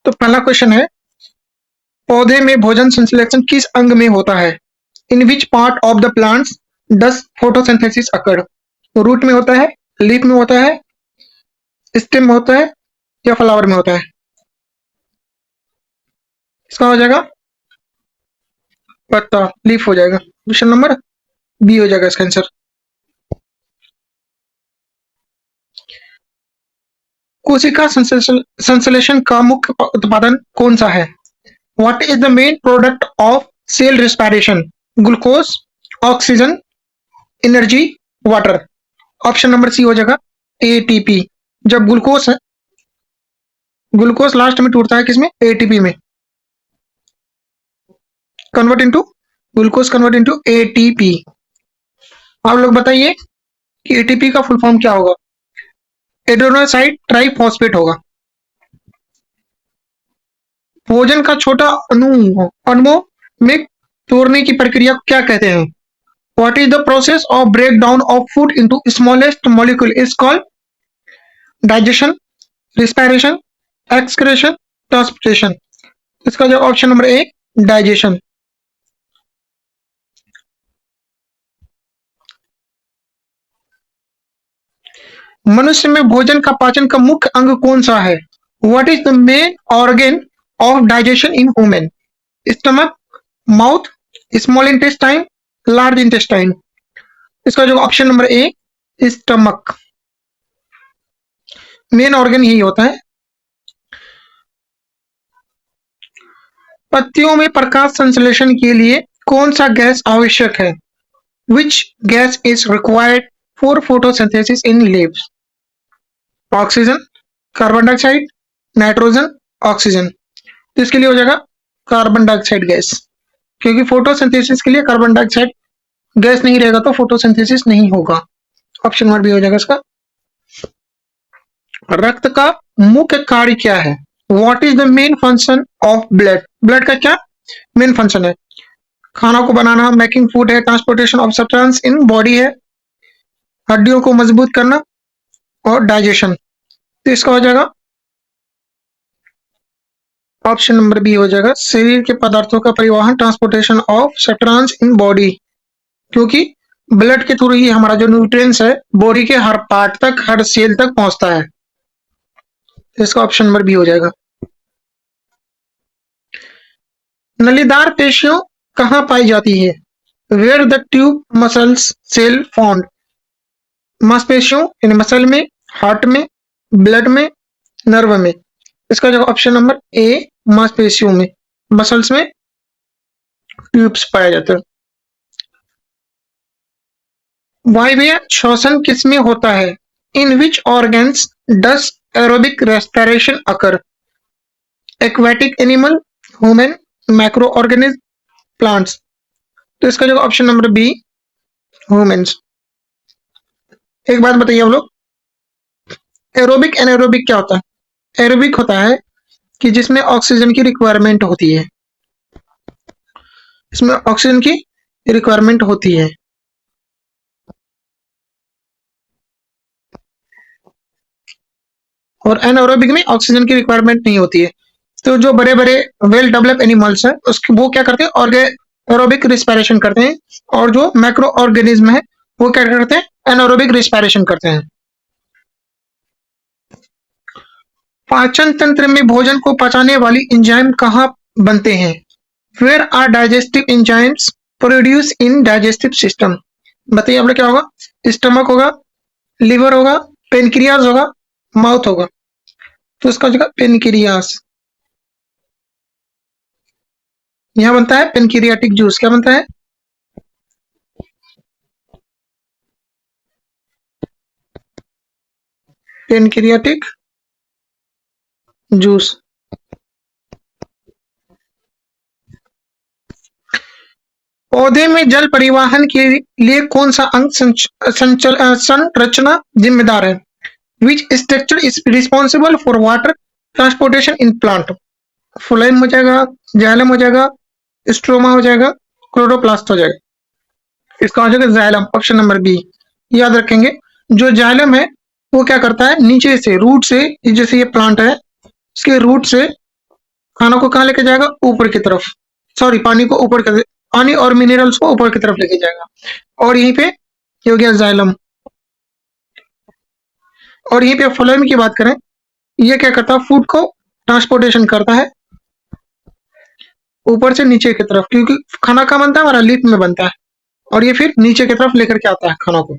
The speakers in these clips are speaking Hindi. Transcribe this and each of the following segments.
तो पहला क्वेश्चन है, पौधे में भोजन संश्लेषण किस अंग में होता है? In which part of the plants does photosynthesis occur? Root में होता है, लीफ में होता है, स्टेम में होता है या फ्लावर में होता है? इसका हो जाएगा पत्ता, लीफ हो जाएगा। क्वेश्चन नंबर बी हो जाएगा इसका आंसर। कोशिका संश्लेषण का मुख्य उत्पादन कौन सा है? What is the main product of cell respiration? Glucose, oxygen, energy, water. Option number C हो जाएगा एटीपी। जब ग्लूकोज लास्ट में टूटता है किसमें? एटीपी में, ग्लूकोज कन्वर्ट इनटू एटीपी। आप लोग बताइए कि एटीपी का फुल फॉर्म क्या होगा? एडेनोसाइड ट्राइफॉस्फेट होगा। भोजन का छोटा अणुओं में तोड़ने की प्रक्रिया को क्या कहते हैं? What is the process of breakdown of food into smallest molecule is called digestion, respiration, excretion, transportation। इसका जो ऑप्शन नंबर ए डाइजेशन। मनुष्य में भोजन का पाचन का मुख्य अंग कौन सा है? What is the main organ of digestion in human? Stomach, mouth, small intestine, large intestine। इसका जो ऑप्शन नंबर ए स्टमक, मेन ऑर्गन यही होता है। पत्तियों में प्रकाश संश्लेषण के लिए कौन सा गैस आवश्यक है? Which gas is required for photosynthesis in leaves? Oxygen, carbon dioxide, nitrogen, oxygen. तो इसके लिए हो जाएगा कार्बन डाइऑक्साइड गैस, क्योंकि फोटोसिंथेसिस के लिए कार्बन डाइऑक्साइड गैस नहीं रहेगा तो फोटोसिंथेसिस नहीं होगा। ऑप्शन नंबर बी हो जाएगा इसका। रक्त का मुख्य कार्य क्या है? What is the main function of blood? Blood का क्या मेन फंक्शन है? खाना को बनाना, मेकिंग फूड है, transportation of substance in body है, हड्डियों को मजबूत करना और डाइजेशन। तो इसका हो जाएगा ऑप्शन नंबर बी हो जाएगा, शरीर के पदार्थों का परिवहन, transportation of substance in body, क्योंकि ब्लड के थ्रू ही हमारा जो न्यूट्रिएंट्स है बॉडी के हर पार्ट तक, हर सेल तक पहुंचता है। इसका ऑप्शन नंबर बी हो जाएगा। नलीदार पेशियों कहाँ पाई जाती है? Where the tube muscles cell found? मांसपेशियों यानी मसल में, हार्ट में, ब्लड में, नर्व में। इसका जो ऑप्शन नंबर ए मांसपेशियों में, मसल्स में ट्यूब्स पाया जाता है। वायवीय श्वसन किसमें होता है? In which organs does aerobic respiration occur? Aquatic animal, human, macro organism, plants. तो इसका जो ऑप्शन नंबर बी ह्यूमन्स। एक बात बताइए आप लोग, एरोबिक एनारोबिक क्या होता है? एरोबिक होता है कि जिसमें ऑक्सीजन की रिक्वायरमेंट होती है, इसमें ऑक्सीजन की रिक्वायरमेंट होती है। और एनारोबिक में ऑक्सीजन की रिक्वायरमेंट नहीं होती है। तो जो बड़े बड़े वेल डेवलप एनिमल्स है उसके वो क्या करते हैं? एरोबिक रिस्पिरेशन करते हैं, और जो मैक्रो ऑर्गेनिज्म है वो क्या करते हैं? एनारोबिक रिस्पिरेशन करते हैं। पाचन तंत्र में भोजन को पचाने वाली एंजाइम कहाँ बनते हैं? Where are digestive enzymes produce in digestive system? बताइए आप लोग क्या होगा? स्टमक होगा, लिवर होगा, पेनक्रियास होगा, माउथ होगा। तो इसका जगह पेनक्रियास। यहां बनता है पेनक्रियाटिक जूस। क्या बनता है? Pancreatic juice. पौधे में जल परिवहन के लिए कौन सा अंग संरचना जिम्मेदार है? Which structure is responsible for water transportation in plant? Phloem हो जाएगा, जाइलम हो जाएगा, स्ट्रोमा हो जाएगा, क्लोरोप्लास्ट हो जाएगा। इसका हो जाएगा जाइलम, ऑप्शन नंबर बी। याद रखेंगे, जो जाइलम है वो क्या करता है? नीचे से, रूट से, जैसे ये प्लांट है इसके रूट से खाना को कहाँ लेके जाएगा? ऊपर की तरफ। सॉरी, पानी को ऊपर कर, पानी और मिनरल्स को ऊपर की तरफ लेके जाएगा। और यहीं पे ये हो गया जाइलम। और यहीं पे फ्लोएम की बात करें, ये क्या करता है? फूड को ट्रांसपोर्टेशन करता है ऊपर से नीचे की तरफ, क्योंकि खाना कहाँ बनता है? हमारा लिप में बनता है, और ये फिर नीचे की तरफ लेकर के आता है खाना को।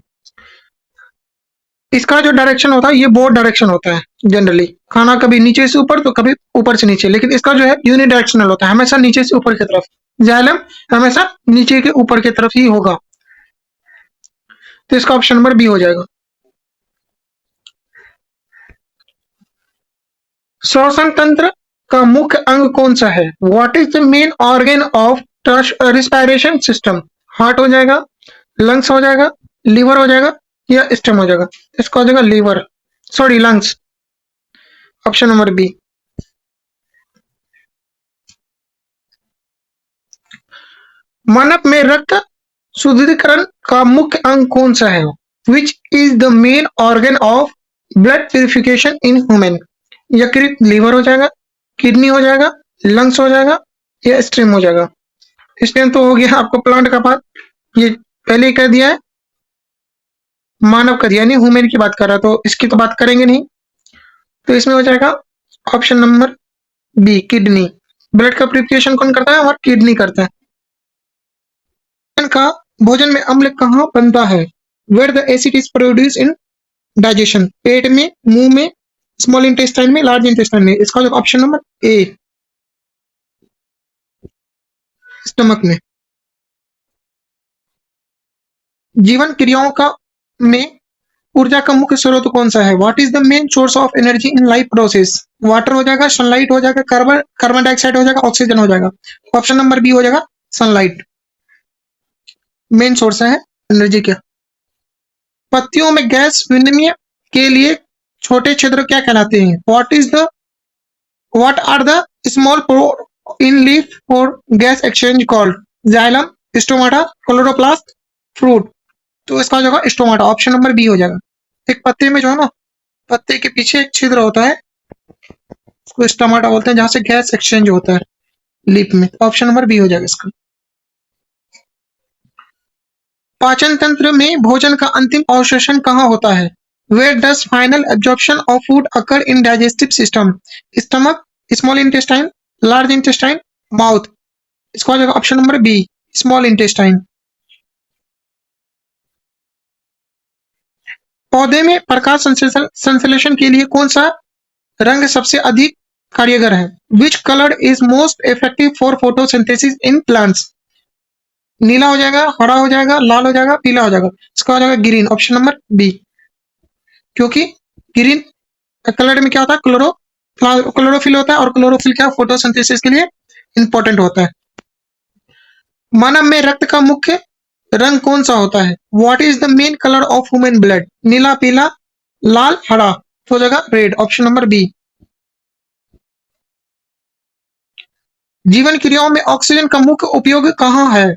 इसका जो डायरेक्शन होता है, ये बोथ डायरेक्शन होता है जनरली। खाना कभी नीचे से ऊपर तो कभी ऊपर से नीचे, लेकिन इसका जो है यूनिडायरेक्शनल होता है, हमेशा नीचे से ऊपर की तरफ। जाइलम हमेशा नीचे के ऊपर की तरफ ही होगा। तो इसका ऑप्शन नंबर बी हो जाएगा। श्वसन तंत्र का मुख्य अंग कौन सा है? What is the main organ of respiration system? Heart हो जाएगा, लंग्स हो जाएगा, लीवर हो जाएगा, या स्टम हो जाएगा? इसका हो जाएगा liver, sorry lungs, option number B. मानव में रक्त शुद्धिकरण का मुख्य अंग कौन सा है? Which is the main organ of blood purification in human? यकृत लीवर हो जाएगा, किडनी हो जाएगा, लंग्स हो जाएगा, या स्ट्रीम हो जाएगा? स्ट्रीम तो हो गया आपको प्लांट का पार्ट, ये पहले ही कह दिया है। मानव का दिया नहीं, ह्यूमन की बात कर रहा, तो इसकी तो बात करेंगे नहीं। तो इसमें हो जाएगा option number B, kidney. Blood का प्यूरिफिकेशन कौन करता है? हमारा किडनी करता है। का भोजन में अम्ल कहाँ बनता है? Where the acid is produce in digestion? पेट में, मुंह में, स्मॉल इंटेस्टाइन में, लार्ज इंटेस्टाइन में? इसका ऑप्शन नंबर ए, स्टमक में। जीवन क्रियाओं का में ऊर्जा का मुख्य स्रोत कौन सा है? What is the main source of energy in life process? Water हो जाएगा, सनलाइट हो जाएगा, कार्बन कार्बन डाइऑक्साइड हो जाएगा, ऑक्सीजन हो जाएगा? ऑप्शन नंबर बी हो जाएगा, सनलाइट मेन सोर्स है एनर्जी का। पत्तियों में गैस विनिमय के लिए छोटे छिद्र क्या कहलाते हैं? What are the small pore in leaf for gas exchange called? Xylem, stomata, chloroplast, fruit? तो इसका जो है स्टोमाटा, ऑप्शन नंबर बी हो जाएगा। एक पत्ते में जो है ना, पत्ते के पीछे एक छिद्र होता है, उसको स्टोमाटा बोलते हैं, जहां से गैस एक्सचेंज होता है लीफ में। ऑप्शन नंबर बी हो जाएगा इसका। पाचन तंत्र में भोजन का अंतिम अवशोषण कहाँ होता है? Where does final absorption of food occur in digestive system? Stomach, small intestine, large intestine, mouth? इसका हो जाएगा option number B, small intestine. पौधे में प्रकाश संश्लेषण के लिए कौन सा रंग सबसे अधिक कार्यगर है? Which colour is most effective for photosynthesis in plants? नीला हो जाएगा, हरा हो जाएगा, लाल हो जाएगा, पीला हो जाएगा? इसका हो जाएगा ग्रीन, ऑप्शन नंबर बी। क्योंकि ग्रीन कलर में क्या होता है? क्लोरोफिल होता है, और क्लोरोफिल क्या फोटोसिंथेसिस के लिए इंपॉर्टेंट होता है। मानव में रक्त का मुख्य रंग कौन सा होता है? What is the main colour of human blood? नीला, पीला, लाल, हरा? तो हो जाएगा रेड, ऑप्शन नंबर बी। जीवन क्रियाओं में ऑक्सीजन का मुख्य उपयोग कहाँ है?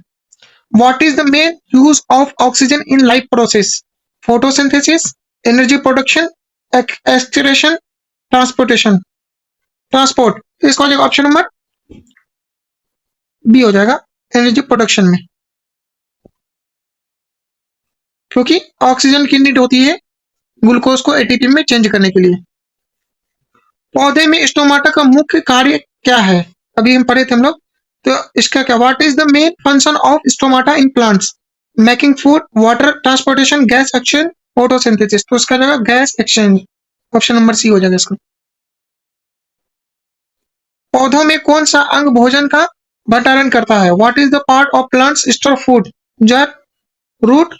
What is the main use of oxygen in life process? Photosynthesis, energy production, expiration, transportation, transport? इसका हो जाएगा ऑप्शन नंबर बी हो जाएगा, एनर्जी प्रोडक्शन में। क्योंकि ऑक्सीजन की नीड होती है ग्लूकोज को एटीपी में चेंज करने के लिए। पौधे में स्टोमाटा का मुख्य कार्य क्या है? अभी हम पढ़े थे हम लोग, तो इसका क्या? What is the main function of stomata in plants? Making food, water transportation, gas exchange, photosynthesis? तो इसका जाएगा gas exchange, option number C हो जाएगा इसका। पौधों में कौन सा अंग भोजन का भंडारण करता है? What is the part of plants store food? जड़, रूट,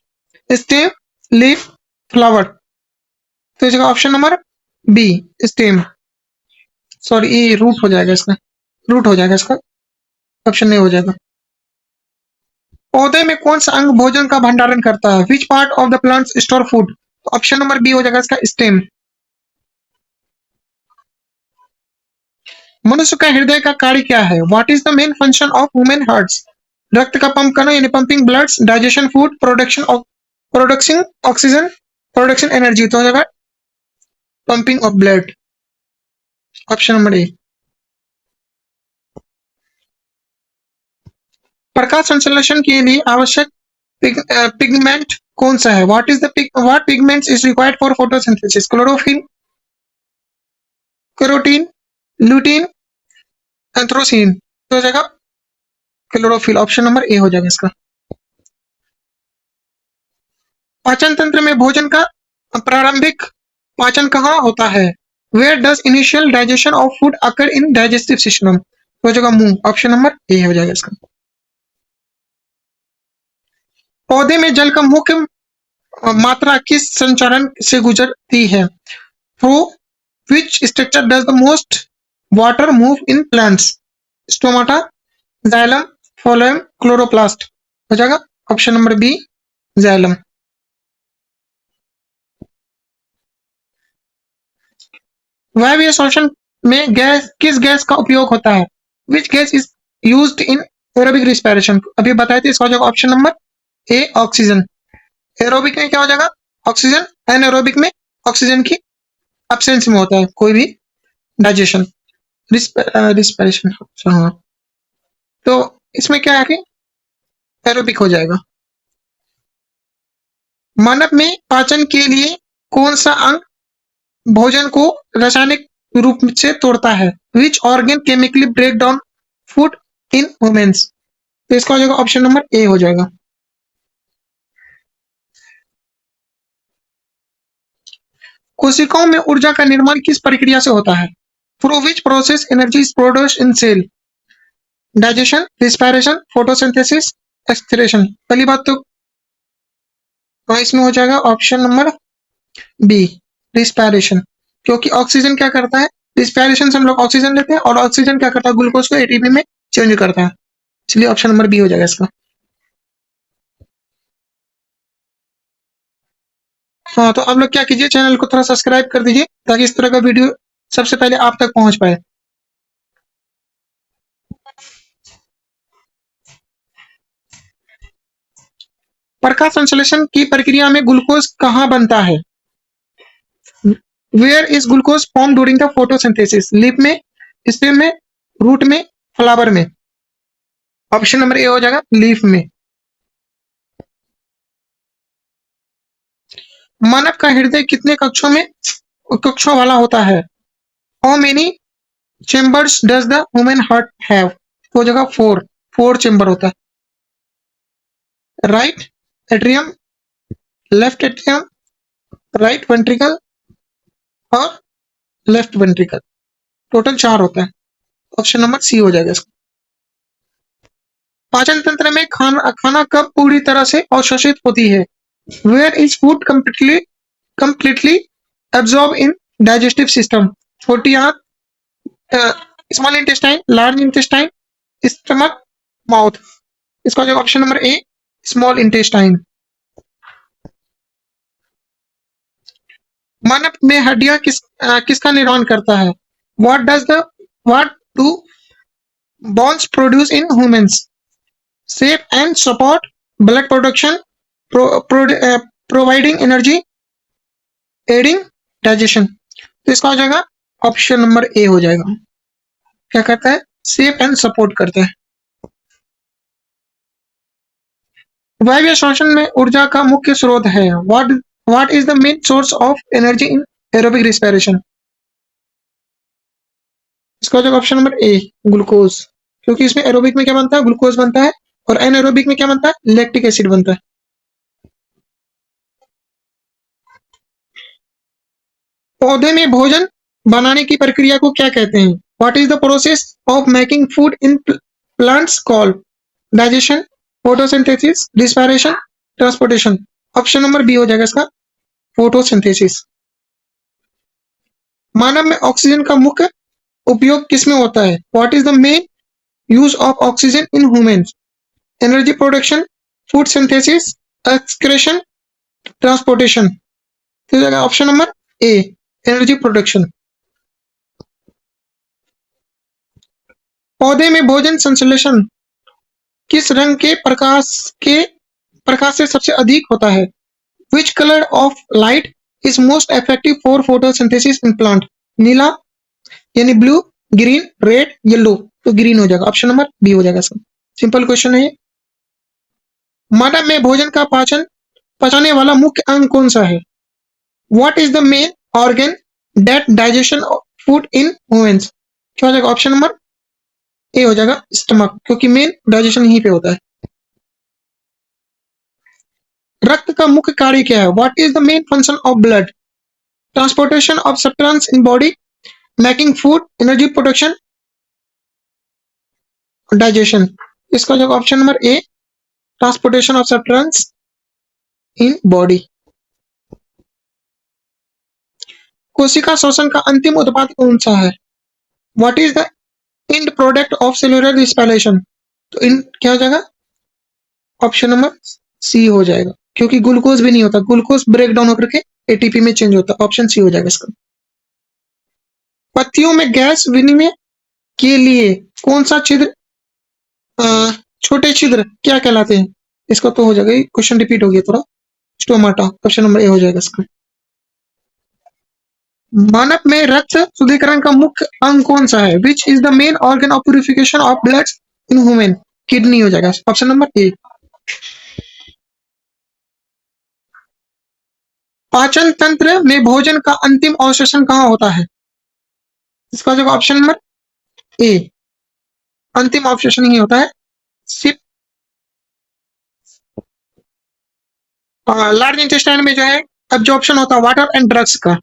स्टेम, लीफ, फ्लावर? तो इसका option number B, stem, sorry ये रूट हो जाएगा इसका, रूट हो जाएगा इसका, ऑप्शन नहीं हो जाएगा। पौधे में कौन सा अंग भोजन का भंडारण करता है? Which part of the plant store food? Option number B हो जाएगा इसका, स्टेम। मनुष्य का हृदय का कार्य क्या है? What is the main function of human hearts? रक्त का पंप करना, यानी pumping blood, digestion food, production oxygen, production energy? तो हो जाएगा pumping of blood, option number A. प्रकाश संश्लेषण के लिए आवश्यक पिगमेंट कौन सा है? What pigments is required for photosynthesis? Chlorophyll, carotene, lutein, anthocyanin. तो हो जाएगा क्लोरोफिल। ऑप्शन नंबर ए हो जाएगा इसका। पाचन तंत्र में भोजन का प्रारंभिक पाचन कहाँ होता है? Where does initial digestion of food occur in digestive system? हो जाएगा मुंह। ऑप्शन नंबर ए हो जाएगा इसका। पौधे में जल का मुख्य मात्रा किस संचरण से गुजरती है? Through which structure does the most water move in plants? Stomata, xylem, phloem, chloroplast. हो जाएगा ऑप्शन नंबर बी, जाइलम। वायवीय श्वसन में किस गैस का उपयोग होता है? Which gas is used in aerobic respiration? अभी बताए थे, इसका हो जाएगा ऑप्शन नंबर ए, ऑक्सीजन। एरोबिक में क्या हो जाएगा? ऑक्सीजन। एनाएरोबिक में ऑक्सीजन की एब्सेंस में होता है कोई भी डाइजेशन, रिस्पिरेशन। हाँ, तो इसमें क्या है कि एरोबिक हो जाएगा। मानव में पाचन के लिए कौन सा अंग भोजन को रासायनिक रूप से तोड़ता है? Which organ chemically break down food in humans? तो इसका हो जाएगा ऑप्शन नंबर ए हो जाएगा। कोशिकाओं में ऊर्जा का निर्माण किस प्रक्रिया से होता है? Through which process energy is produced in cell? Digestion, respiration, photosynthesis, excretion. पहली बात तो इसमें हो जाएगा ऑप्शन नंबर बी, रिस्पिरेशन। क्योंकि ऑक्सीजन क्या करता है? रिस्पिरेशन से हम लोग ऑक्सीजन लेते हैं और ऑक्सीजन क्या करता है? ग्लूकोज को एटीपी में चेंज करता है। इसलिए ऑप्शन नंबर बी हो जाएगा इसका। हाँ, तो आप लोग क्या कीजिए, चैनल को थोड़ा सब्सक्राइब कर दीजिए ताकि इस तरह का वीडियो सबसे पहले आप तक पहुंच पाए। प्रकाश संश्लेषण की प्रक्रिया में ग्लूकोज कहाँ बनता है? Where is glucose form during the photosynthesis? Leaf में, स्टेम में, रूट में, फ्लावर में? ऑप्शन नंबर ए हो जाएगा, लीफ में। मानव का हृदय कितने कक्षों वाला होता है? How many chambers does the human heart have? हो जाएगा 4 चेम्बर होता है। Right atrium, left atrium, right ventricle और लेफ्ट वेंट्रिकल। टोटल 4 होता है। ऑप्शन नंबर सी हो जाएगा इसका। पाचन तंत्र में खाना कब पूरी तरह से अवशोषित होती है? Where is food completely absorb in digestive system? छोटी आंत, small intestine, large intestine, stomach, mouth? इसका जो option number A, small intestine. मानव में हड्डियां किसका निर्माण करता है? What do bones produce in humans? Shape and support, blood production, providing energy, aiding digestion. तो इसका हो जाएगा ऑप्शन नंबर ए हो जाएगा। क्या करता है? शेप एंड सपोर्ट करते हैं। वायवीय श्वसन में ऊर्जा का मुख्य स्रोत है। What is the main source of energy in aerobic respiration? इसका हो जाएगा ऑप्शन नंबर ए, ग्लूकोज। क्योंकि इसमें एरोबिक में क्या बनता है? ग्लूकोज बनता है। और एनाएरोबिक में क्या बनता है? लैक्टिक एसिड बनता है। पौधे में भोजन बनाने की प्रक्रिया को क्या कहते हैं? What is the process of making food in plants called? Digestion, photosynthesis, respiration, transportation? Option number B हो जाएगा इसका, फोटोसिंथेसिस। मानव में ऑक्सीजन का मुख्य उपयोग किसमें होता है? What is the main use of oxygen in humans? Energy production, food synthesis, excretion, transportation? तो जाएगा ऑप्शन नंबर ए, एनर्जी प्रोडक्शन। पौधे में भोजन संश्लेषण किस रंग के प्रकाश से सबसे अधिक होता है? Which colour of light is most effective for photosynthesis in plant? नीला यानी ब्लू, ग्रीन, रेड, येलो? तो ग्रीन हो जाएगा। ऑप्शन नंबर बी हो जाएगा सर। सिंपल क्वेश्चन है ये। मानव में भोजन का पाचन पचाने वाला मुख्य अंग कौन सा है? What is the main organ that digestion food in humans? क्या हो जाएगा? ऑप्शन नंबर ए हो जाएगा स्टमक, क्योंकि मेन डाइजेशन यहीं पे होता है। रक्त का मुख्य कार्य क्या है? What is the main function of blood? Transportation of substance in body, making food, energy production, digestion. इसका जो option number A, transportation of substance in body. कोशिका शोषण का अंतिम उत्पाद कौन सा है? What is the end product of cellular respiration? तो इन क्या हो जाएगा? ऑप्शन नंबर सी हो जाएगा, क्योंकि ग्लूकोज भी नहीं होता, ग्लूकोज ब्रेक डाउन होकर के एटीपी में चेंज होता है। ऑप्शन सी हो जाएगा इसका। पत्तियों में गैस विनिमय के लिए कौन सा छिद्र, छोटे छिद्र क्या कहलाते हैं? इसका तो हो जाएगा, क्वेश्चन रिपीट हो गया थोड़ा। स्टोमाटा, ऑप्शन नंबर ए हो जाएगा इसका। मानव में रक्त शुद्धिकरण का मुख्य अंग कौन सा है? Which is the main organ of purification of blood in human? Kidney हो जाएगा, ऑप्शन नंबर ए। पाचन तंत्र में भोजन का अंतिम अवशोषण कहाँ होता है? इसका जो ऑप्शन नंबर ए, अंतिम अवशोषण ही होता है सिर्फ लार्ज इंटेस्टाइन में जो है एब्जॉर्प्शन होता है वाटर एंड ड्रग्स का।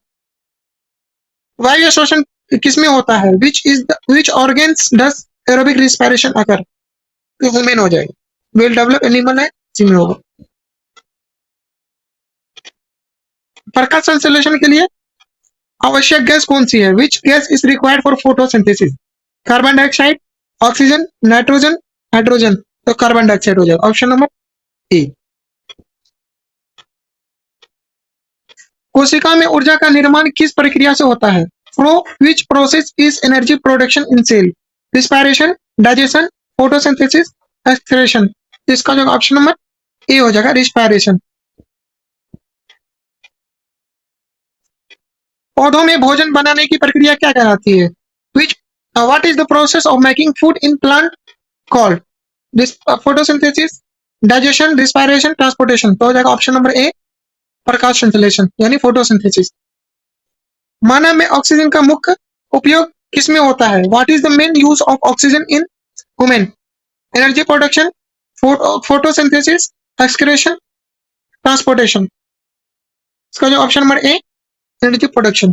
वायु शोषण किसमें होता है? Which organs does aerobic respiration occur? Human हो जाएगा। वेल डेवलप एनिमल है, इसी में होगा। प्रकाश संश्लेषण के लिए आवश्यक गैस कौन सी है? Which gas is required for photosynthesis? Carbon dioxide, oxygen, nitrogen, hydrogen. तो कार्बन डाइऑक्साइड हो जाएगा, ऑप्शन नंबर ए। कोशिका में ऊर्जा का निर्माण किस प्रक्रिया से होता है? From which process is energy production in cell? Respiration, digestion, photosynthesis, excretion. इसका जो ऑप्शन नंबर ए हो जाएगा, रिस्पायरेशन। पौधों में भोजन बनाने की प्रक्रिया क्या कहलाती है? विच what is the process of making food in plant called? Photosynthesis, digestion, respiration, transportation. तो हो जाएगा ऑप्शन नंबर ए, प्रकाश संश्लेषण यानी फोटोसिंथेसिस। मानव में ऑक्सीजन का मुख्य उपयोग किसमें होता है? What is the main use of oxygen in human? Energy production, photosynthesis, excretion, transportation. इसका जो ऑप्शन नंबर ए, एनर्जी प्रोडक्शन।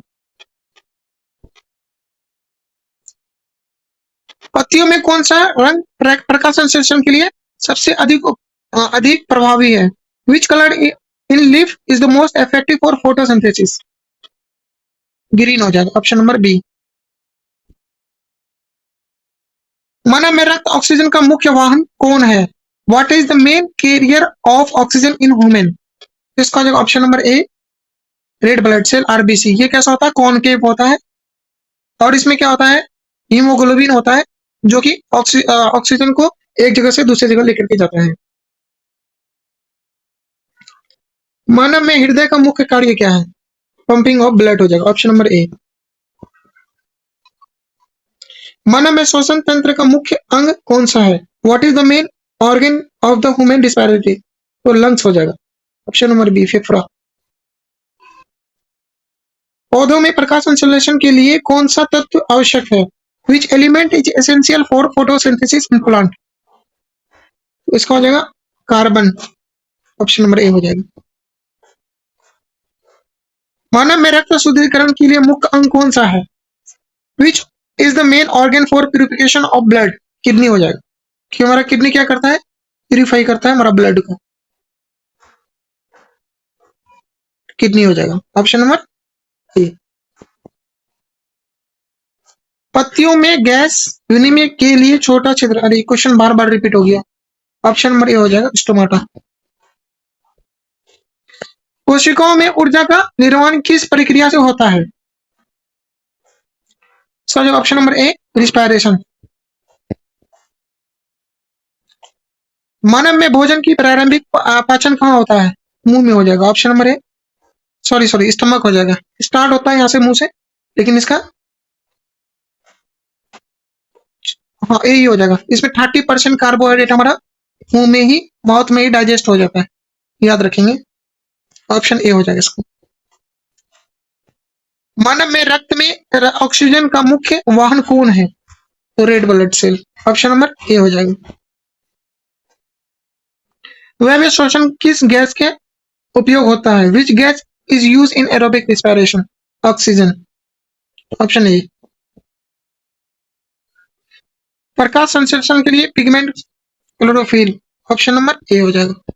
पत्तियों में कौन सा रंग प्रकाश संश्लेषण के लिए सबसे अधिक प्रभावी है? Which colour in leaf is the most effective for photosynthesis? Green हो जाएगा, ऑप्शन नंबर बी। मानव में रक्त ऑक्सीजन का मुख्य वाहन कौन है? What is the main carrier of oxygen in human? इसका जो option number A, red blood cell, RBC. ये कैसा होता है? कॉनकेव होता है, और इसमें क्या होता है? हीमोग्लोबिन होता है, जो कि ऑक्सीजन को एक जगह से दूसरी जगह लेकर के जाता है। मानव में हृदय का मुख्य कार्य क्या है? पंपिंग ऑफ ब्लड हो जाएगा, ऑप्शन नंबर ए। मानव में श्वसन तंत्र का मुख्य अंग कौन सा है? What is the main organ of the human respiratory? तो लंग्स हो जाएगा, ऑप्शन नंबर बी, फेफड़ा। पौधों में प्रकाश संश्लेषण के लिए कौन सा तत्व आवश्यक है? Which element is essential for photosynthesis in plant? इसका हो जाएगा कार्बन, ऑप्शन नंबर ए हो जाएगा। मानव में रक्त शुद्धिकरण के लिए मुख्य अंग कौन सा है? Which is the main organ for purification of blood? Kidney हो जाएगा, कि हमारा किडनी क्या करता है? प्यूरिफाई करता है हमारा ब्लड को। किडनी हो जाएगा, ऑप्शन नंबर ए। पत्तियों में गैस विनिमय के लिए छोटा छिद्र, अरे क्वेश्चन बार बार रिपीट हो गया, ऑप्शन नंबर ए हो जाएगा, स्टोमाटा। कोशिकाओं में ऊर्जा का निर्माण किस प्रक्रिया से होता है? इसका जो ऑप्शन नंबर ए, रिस्पायरेशन। मानव में भोजन की प्रारंभिक पाचन कहाँ होता है? मुंह में हो जाएगा, ऑप्शन नंबर ए, सॉरी स्टमक हो जाएगा। स्टार्ट होता है यहाँ से मुंह से, लेकिन इसका हाँ यही हो जाएगा। इसमें 30% कार्बोहाइड्रेट हमारा मुंह में ही, माउथ में ही डाइजेस्ट हो जाता है, याद रखेंगे। ऑप्शन ए हो जाएगा इसको। मानव में रक्त में ऑक्सीजन का मुख्य वाहन कौन है? तो red blood cell. Option number A हो जाएगा। वायवीय श्वसन किस गैस के उपयोग होता है? Which gas is use in aerobic respiration? Oxygen. Option A. प्रकाश संश्लेषण के लिए pigment chlorophyll. Option number A हो जाएगा।